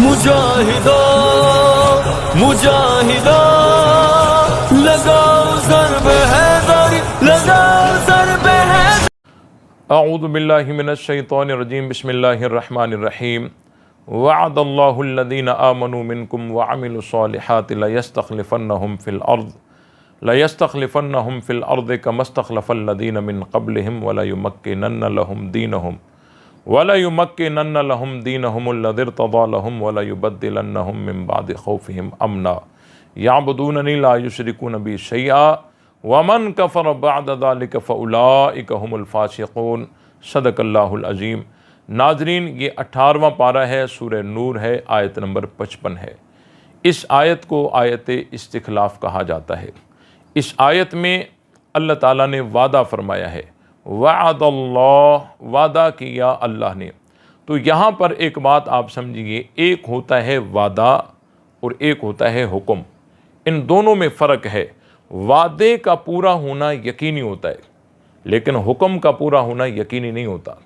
मुजाहिदो मुजाहिदो लगाओ ज़रब हैदरी, लगाओ ज़रब हैदरी। अऊज़ु बिल्लाहि मिनश शैतानिर रजीम, बिस्मिल्लाहिर रहमानिर रहीम। वअदल्लाहुल्लज़ीना आमनू मिनकुम व अमिलुस्सॉलिहाति लयस्तख़लिफ़न्नहुम फ़िल अर्ज़ि कमस्तख़लफ़ल्लज़ीना मिन क़ब्लिहिम वलयुमक्किनन्न लहुम दीनहुमुल्लज़ी इर्तज़ा लहुम वलयुबद्दिलन्नहुम मिन बअदि ख़ौफ़िहिम अमना यअबुदूननी ला युशरिकून बि शैआ वमन कफ़र बअद ज़ालिका फ़उलाइका हुमुल फ़ासिक़ून। सदक़ल्लाहुल अज़ीम। नाज़रीन, ये 18वां पारा है, सूरह नूर है, आयत नंबर 55 है। इस आयत को आयत इस्तिख़लाफ़ कहा जाता है। इस आयत में अल्लाह ताला ने वादा फरमाया है, वअदल्लाह, वादा किया अल्लाह ने। तो यहाँ पर एक बात आप समझिए, एक होता है वादा और एक होता है हुक्म। इन दोनों में फ़र्क है। वादे का पूरा होना यकीनी होता है, लेकिन हुक्म का पूरा होना यकीनी नहीं होता।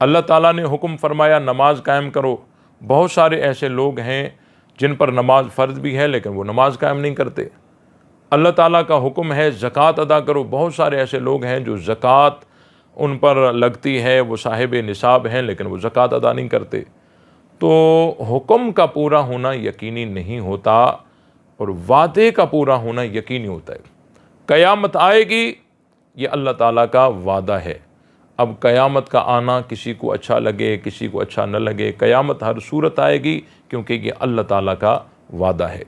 अल्लाह ताला ने हुक्म फरमाया नमाज कायम करो। बहुत सारे ऐसे लोग हैं जिन पर नमाज फ़र्ज़ भी है लेकिन वो नमाज कायम नहीं करते। अल्लाह ताला का हुक्म है ज़कात अदा करो। बहुत सारे ऐसे लोग हैं जो ज़कात उन पर लगती है, वो साहिब निसाब हैं, लेकिन वो ज़कात अदा नहीं करते। तो हुक्म का पूरा होना यकीनी नहीं होता और वादे का पूरा होना यकीनी होता है। क़यामत आएगी, ये अल्लाह ताला का वादा है। अब क़यामत का आना किसी को अच्छा लगे, किसी को अच्छा न लगे, क़यामत हर सूरत आएगी, क्योंकि ये अल्लाह ताला का वादा है।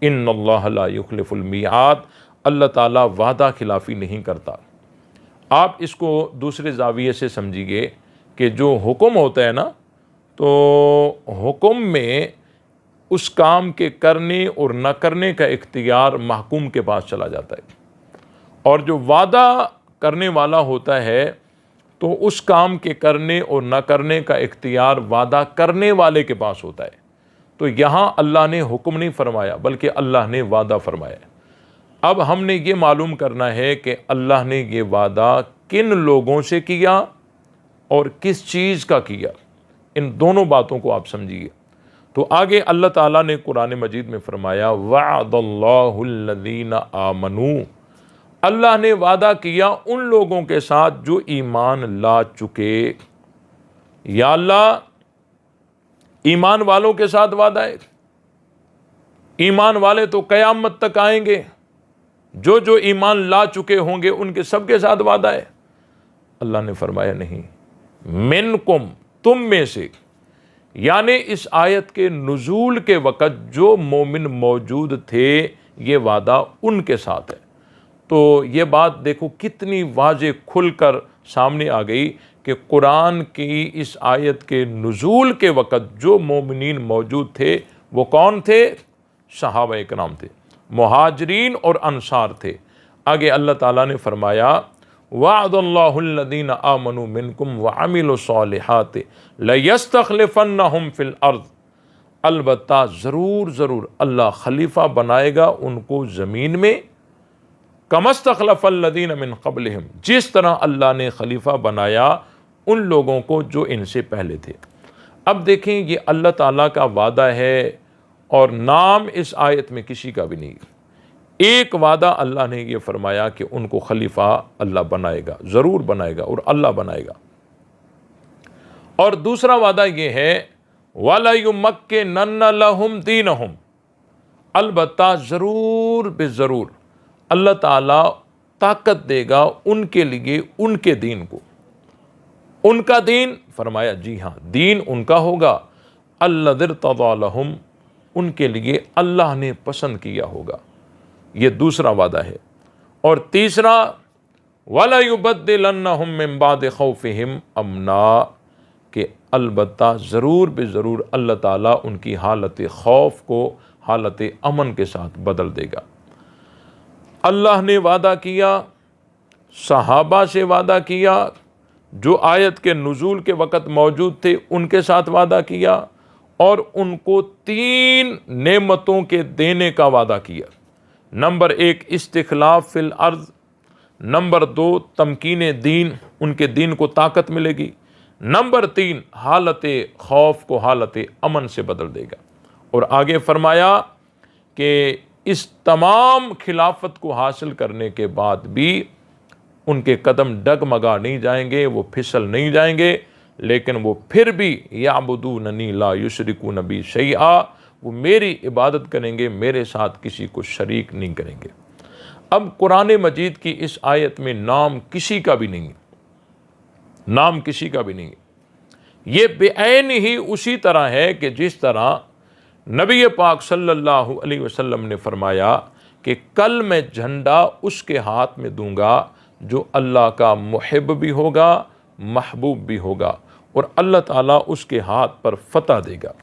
इन्नल्लाह ला युख़्लिफ़ुल मिआद, अल्लाह ताला वादा खिलाफ़ी नहीं करता। आप इसको दूसरे ज़ाविये से समझिए कि जो हुक्म होता है ना, तो हुक्म में उस काम के करने और न करने का इख्तियार महकूम के पास चला जाता है, और जो वादा करने वाला होता है तो उस काम के करने और न करने का इख्तियार वादा करने वाले के पास होता है। तो यहाँ अल्लाह ने हुक्म नहीं फरमाया, बल्कि अल्लाह ने वादा फरमाया। अब हमने ये मालूम करना है कि अल्लाह ने ये वादा किन लोगों से किया और किस चीज़ का किया। इन दोनों बातों को आप समझिए। तो आगे अल्लाह ताला ने कुरान मजीद में फरमाया, वअदल्लाहुल्लज़ीना आमनू, अल्लाह ने वादा किया उन लोगों के साथ जो ईमान ला चुके। या अल्लाह, ईमान वालों के साथ वादा है। ईमान वाले तो क़यामत तक आएंगे, जो जो ईमान ला चुके होंगे उनके सब के साथ वादा है। अल्लाह ने फरमाया नहीं, मिनकुम, तुम में से। यानी इस आयत के नुज़ूल के वक़्त जो मोमिन मौजूद थे, ये वादा उनके साथ है। तो ये बात देखो कितनी वाज़े खुलकर सामने आ गई कि कुरान की इस आयत के नुज़ूल के वक़्त जो मोमिनीन मौजूद थे वो कौन थे? सहाबा इकराम थे, मुहाजिरीन और अंसार थे। आगे अल्लाह ताला ने फरमाया, वअदल्लाहुल्लज़ीना आमनू मिनकुम व अमिलुस्सॉलिहाति लयस्तख़लिफ़न्नहुम फ़िल अर्ज़, अलबत्ता ज़रूर अल्लाह खलीफा बनाएगा उनको ज़मीन में। कमस्तख़लफ़ल्लज़ीना मिन क़ब्लिहिम, जिस तरह अल्लाह ने खलीफा बनाया उन लोगों को जो इनसे पहले थे। अब देखें, ये अल्लाह ताला का वादा है और नाम इस आयत में किसी का भी नहीं। एक वादा अल्लाह ने ये फरमाया कि उनको खलीफा अल्लाह बनाएगा, ज़रूर बनाएगा और अल्लाह बनाएगा। और दूसरा वादा ये है, वलयुमक्किनन्न लहुम दीनहुम, अलबत्ता ज़रूर बेज़रूर अल्लाह ताला ताकत देगा उनके लिए उनके दीन को। उनका दीन, फरमाया जी हाँ, दीन उनका होगा। अल्लज़ी इर्तज़ा लहुम, उनके लिए अल्लाह ने पसंद किया होगा। ये दूसरा वादा है। और तीसरा, वलयुबद्दिलन्नहुम मिन बअदि ख़ौफ़िहिम अमना, कि अलबत्ता ज़रूर बेज़रूर अल्लाह ताला उनकी हालत खौफ को हालत अमन के साथ बदल देगा। अल्लाह ने वादा किया, सहाबा से वादा किया, जो आयत के नुज़ूल के वक़्त मौजूद थे उनके साथ वादा किया, और उनको 3 नेमतों के देने का वादा किया। नंबर 1, इस्तिख़लाफ़ फ़िल अर्ज़, नंबर 2 तमकीन दीन, उनके दीन को ताकत मिलेगी। नंबर 3 हालत खौफ को हालत अमन से बदल देगा। और आगे फरमाया कि इस तमाम खिलाफत को हासिल करने के बाद भी उनके कदम डगमगा नहीं जाएंगे, वो फिसल नहीं जाएंगे, लेकिन वो फिर भी याबुदूननी ला युशरिकून बी शैआ, वो मेरी इबादत करेंगे, मेरे साथ किसी को शरीक नहीं करेंगे। अब कुरान मजीद की इस आयत में नाम किसी का भी नहीं है, नाम किसी का भी नहीं है। ये बेऐन ही उसी तरह है कि जिस तरह नबी पाक सल्लल्लाहु अलैहि वसल्लम ने फरमाया कि कल मैं झंडा उसके हाथ में दूंगा जो अल्लाह का मुहिब भी होगा, महबूब भी होगा, और अल्लाह ताला उसके हाथ पर फतह देगा।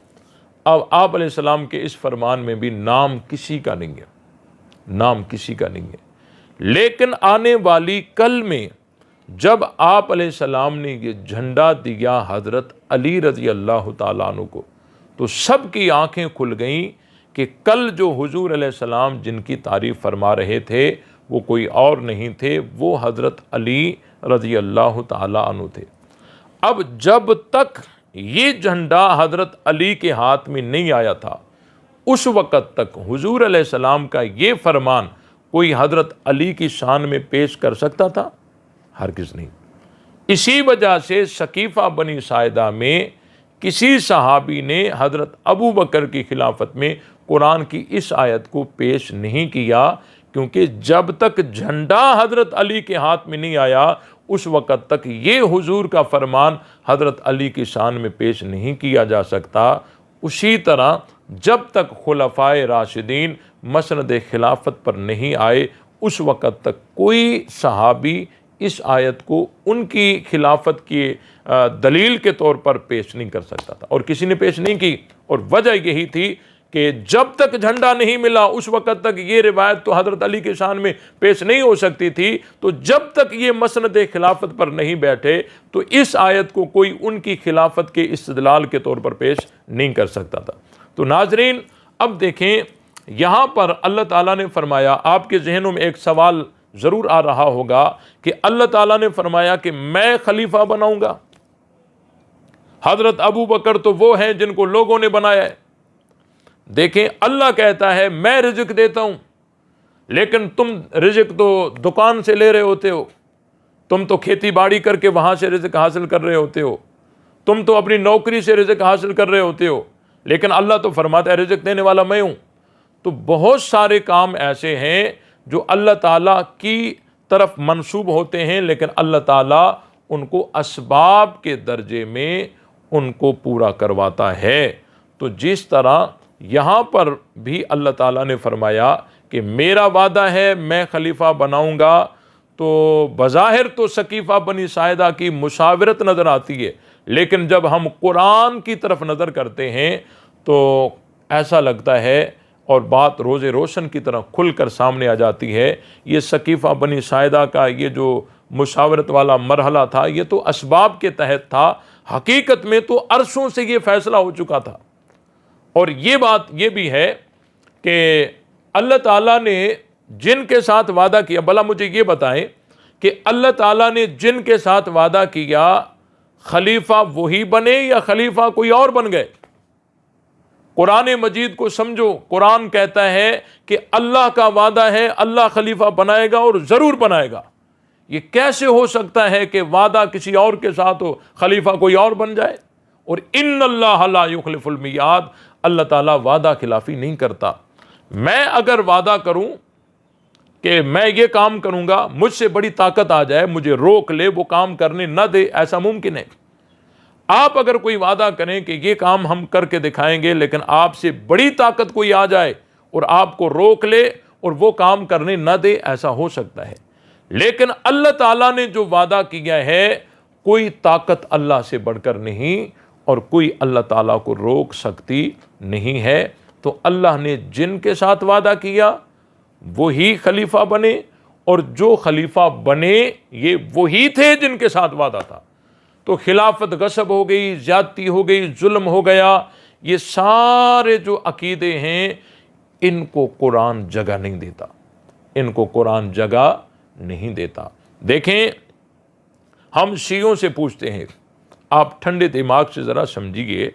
अब आप अलैहिस्सलाम के इस फरमान में भी नाम किसी का नहीं है, नाम किसी का नहीं है। लेकिन आने वाली कल में जब आप अलैहिस्सलाम ने ये झंडा दिया हज़रत अली रज़ी अल्लाह ताला अन्हु को, तो सबकी आंखें खुल गईं कि कल जो हुजूर अलैहिस्सलाम जिनकी तारीफ़ फरमा रहे थे वो कोई और नहीं थे, वो हज़रत अली रज़ी अल्लाह ताला अन्हु थे। अब जब तक ये झंडा हज़रत अली के हाथ में नहीं आया था, उस वक़्त तक हुजूर अलैहिस्सलाम का ये फरमान कोई हज़रत अली की शान में पेश कर सकता था? हरगिज़ नहीं। इसी वजह से सकीफ़ा बनी साइदा में किसी सहाबी ने हज़रत अबू बकर की खिलाफत में कुरान की इस आयत को पेश नहीं किया, क्योंकि जब तक झंडा हज़रत अली के हाथ में नहीं आया उस वक़्त तक ये हुजूर का फरमान हज़रत अली की शान में पेश नहीं किया जा सकता। उसी तरह जब तक खुलफ़ाए राशिदीन मसनद खिलाफत पर नहीं आए उस वक़्त तक कोई सहाबी इस आयत को उनकी खिलाफत की दलील के तौर पर पेश नहीं कर सकता था, और किसी ने पेश नहीं की। और वजह यही थी कि जब तक झंडा नहीं मिला उस वक़्त तक ये रिवायत तो हज़रत अली के शान में पेश नहीं हो सकती थी। तो जब तक ये मसनद खिलाफत पर नहीं बैठे तो इस आयत को कोई उनकी खिलाफत के इस्तिदलाल के तौर पर पेश नहीं कर सकता था। तो नाजरीन, अब देखें यहाँ पर अल्लाह ताला ने फरमाया, आपके जहनों में एक सवाल ज़रूर आ रहा होगा कि अल्लाह ताला ने फरमाया कि मैं खलीफा बनाऊंगा। हज़रत अबू बकर तो वो हैं जिनको लोगों ने बनाया है। देखें, अल्लाह कहता है मैं रिज़्क़ देता हूं, लेकिन तुम रिज़्क़ तो दुकान से ले रहे होते हो, तुम तो खेती बाड़ी करके वहां से रिज़्क़ हासिल कर रहे होते हो, तुम तो अपनी नौकरी से रिज़्क़ हासिल कर रहे होते हो, लेकिन अल्लाह तो फरमाता है रिज़्क़ देने वाला मैं हूं। तो बहुत सारे काम ऐसे हैं जो अल्लाह ताला की तरफ मंसूब होते हैं, लेकिन अल्लाह ताला उनको असबाब के दर्जे में उनको पूरा करवाता है। तो जिस तरह यहाँ पर भी अल्लाह ताला ने फरमाया कि मेरा वादा है मैं खलीफा बनाऊंगा, तो बज़ाहिर तो सकीफ़ा बनी साइदा की मुशावरत नज़र आती है, लेकिन जब हम कुरान की तरफ नज़र करते हैं तो ऐसा लगता है और बात रोज़े रोशन की तरह खुल कर सामने आ जाती है। ये सकीफ़ा बनी साइदा का ये जो मुशावरत वाला मरहला था ये तो असबाब के तहत था, हकीकत में तो अरसों से ये फ़ैसला हो चुका था। और ये बात ये भी है कि अल्लाह ताला ने जिन के साथ वादा किया, भला मुझे ये बताएं कि अल्लाह ताला ने जिन के साथ वादा किया खलीफा वही बने या खलीफा कोई और बन गए? कुरान मजीद को समझो, कुरान कहता है कि अल्लाह का वादा है, अल्लाह खलीफा बनाएगा और ज़रूर बनाएगा। ये कैसे हो सकता है कि वादा किसी और के साथ हो, खलीफा कोई और बन जाए? और इन्नल्लाह ला युखलिफुल मियाद, अल्लाह ताला वादा खिलाफी नहीं करता। मैं अगर वादा करूं कि मैं ये काम करूंगा, मुझसे बड़ी ताकत आ जाए, मुझे रोक ले, वो काम करने न दे, ऐसा मुमकिन है? आप अगर कोई वादा करें कि ये काम हम करके दिखाएंगे, लेकिन आपसे बड़ी ताकत कोई आ जाए और आपको रोक ले और वो काम करने न दे, ऐसा हो सकता है। लेकिन अल्लाह ताला ने जो वादा किया है, कोई ताकत अल्लाह से बढ़कर नहीं और कोई अल्लाह ताला को रोक सकती नहीं है। तो अल्लाह ने जिनके साथ वादा किया वही खलीफा बने, और जो खलीफा बने ये वही थे जिनके साथ वादा था। तो खिलाफत गसब हो गई, ज़्यादती हो गई, जुल्म हो गया, ये सारे जो अकीदे हैं इनको कुरान जगह नहीं देता, इनको कुरान जगह नहीं देता। देखें, हम शियों से पूछते हैं, आप ठंडे दिमाग से ज़रा समझिए,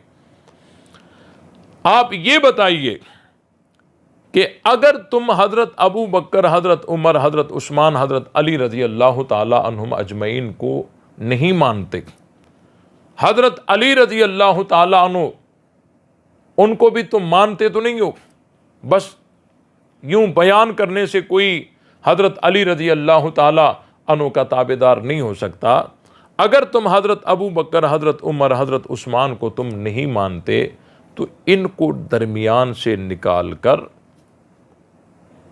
आप ये बताइए कि अगर तुम हज़रत अबू बकर, हज़रत उमर, हज़रत उस्मान, हज़रत अली रज़ी अल्लाह ताला अन्हुम अजमईन को नहीं मानते, हज़रत अली रज़ी अल्लाह ताला अन्हु उनको भी तुम मानते तो नहीं हो, बस यूं बयान करने से कोई हज़रत अली रज़ी अल्लाह ताला अन्हु का ताबेदार नहीं हो सकता। अगर तुम हज़रत अबू बकर, हज़रत उमर, हज़रत उस्मान को तुम नहीं मानते तो इनको दरमियान से निकाल कर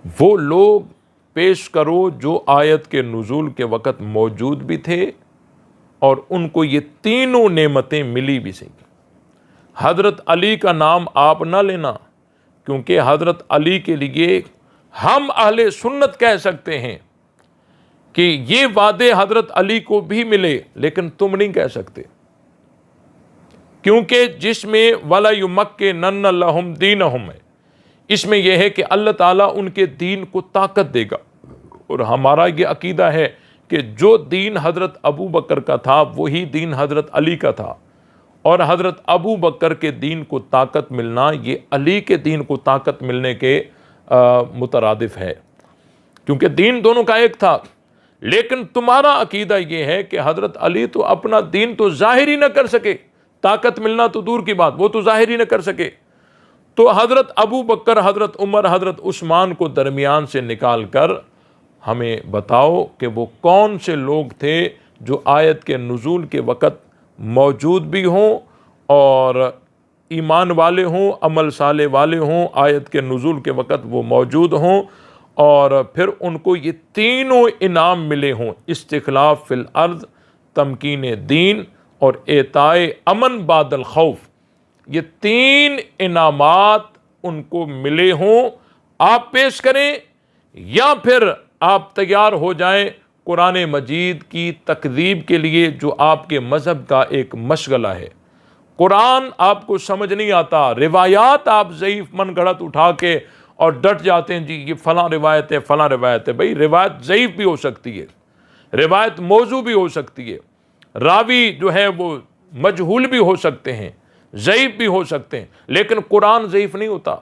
वो लोग पेश करो जो आयत के नुज़ूल के वक़्त मौजूद भी थे और उनको ये तीनों नेमतें मिली भी सही। हज़रत अली का नाम आप ना लेना, क्योंकि हज़रत अली के लिए हम अहले सुन्नत कह सकते हैं कि ये वादे हज़रत अली को भी मिले, लेकिन तुम नहीं कह सकते, क्योंकि जिसमें वला युमक्किनन्ना लहुम दीनहुम है, इसमें यह है कि अल्लाह ताला उनके दीन को ताकत देगा। और हमारा ये अकीदा है कि जो दीन हज़रत अबू बकर का था वही दीन हज़रत अली का था, और हज़रत अबू बकर के दीन को ताकत मिलना ये अली के दीन को ताकत मिलने के मुतरादिफ है, क्योंकि दीन दोनों का एक था। लेकिन तुम्हारा अकीदा ये है कि हज़रत अली तो अपना दीन तो ज़ाहिर ही न कर सके, ताकत मिलना तो दूर की बात, वो तो ज़ाहिर ही न कर सके। तो हज़रत अबू बकर, हज़रत उमर, हज़रत उस्मान को दरमियान से निकाल कर हमें बताओ कि वो कौन से लोग थे जो आयत के नुज़ूल के वक़्त मौजूद भी हों और ईमान वाले हों, अमल साले वाले हों, आयत के नुज़ूल के वक़्त वो मौजूद हों और फिर उनको ये तीनों इनाम मिले हों, इस्तिखलाफ फिल अर्ज़, तमकीन दीन और एताए अमन बादल खौफ। ये तीन इनामात उनको मिले हों, आप पेश करें या फिर आप तैयार हो जाएं कुरान मजीद की तकज़ीब के लिए, जो आपके मज़हब का एक मशगला है। कुरान आपको समझ नहीं आता, रिवायात आप ज़ईफ़ मन गढ़त उठा के और डट जाते हैं, जी ये फ़लाँ रिवायत है, फ़लाँ रिवायत है। भाई रिवायत ज़ईफ़ भी हो सकती है, रिवायत मौजू भी हो सकती है, रावी जो है वो मजहूल भी हो सकते हैं, ज़ईफ़ भी हो सकते हैं, लेकिन कुरान ज़ईफ़ नहीं होता,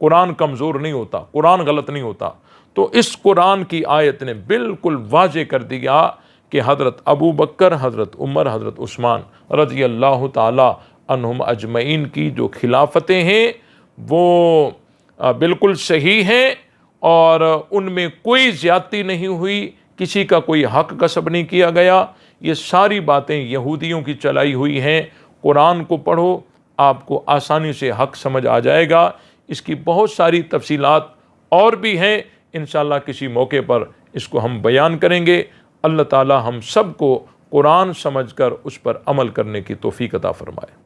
कुरान कमज़ोर नहीं होता, कुरान गलत नहीं होता। तो इस कुरान की आयत ने बिल्कुल वाज़े कर दिया कि हज़रत अबू बकर, हज़रत उमर, हज़रत उस्मान रज़ी अल्लाह ताला अन्हुम अजमईन की जो खिलाफतें हैं वो बिल्कुल सही हैं और उनमें कोई ज़्यादती नहीं हुई, किसी का कोई हक़ गस्ब नहीं किया गया। ये सारी बातें यहूदियों की चलाई हुई हैं। कुरान को पढ़ो, आपको आसानी से हक़ समझ आ जाएगा। इसकी बहुत सारी तफसीलात और भी हैं, इंशाअल्लाह किसी मौके पर इसको हम बयान करेंगे। अल्लाह ताला हम सब को कुरान समझकर उस पर अमल करने की तौफ़ीक़ अता फ़रमाए।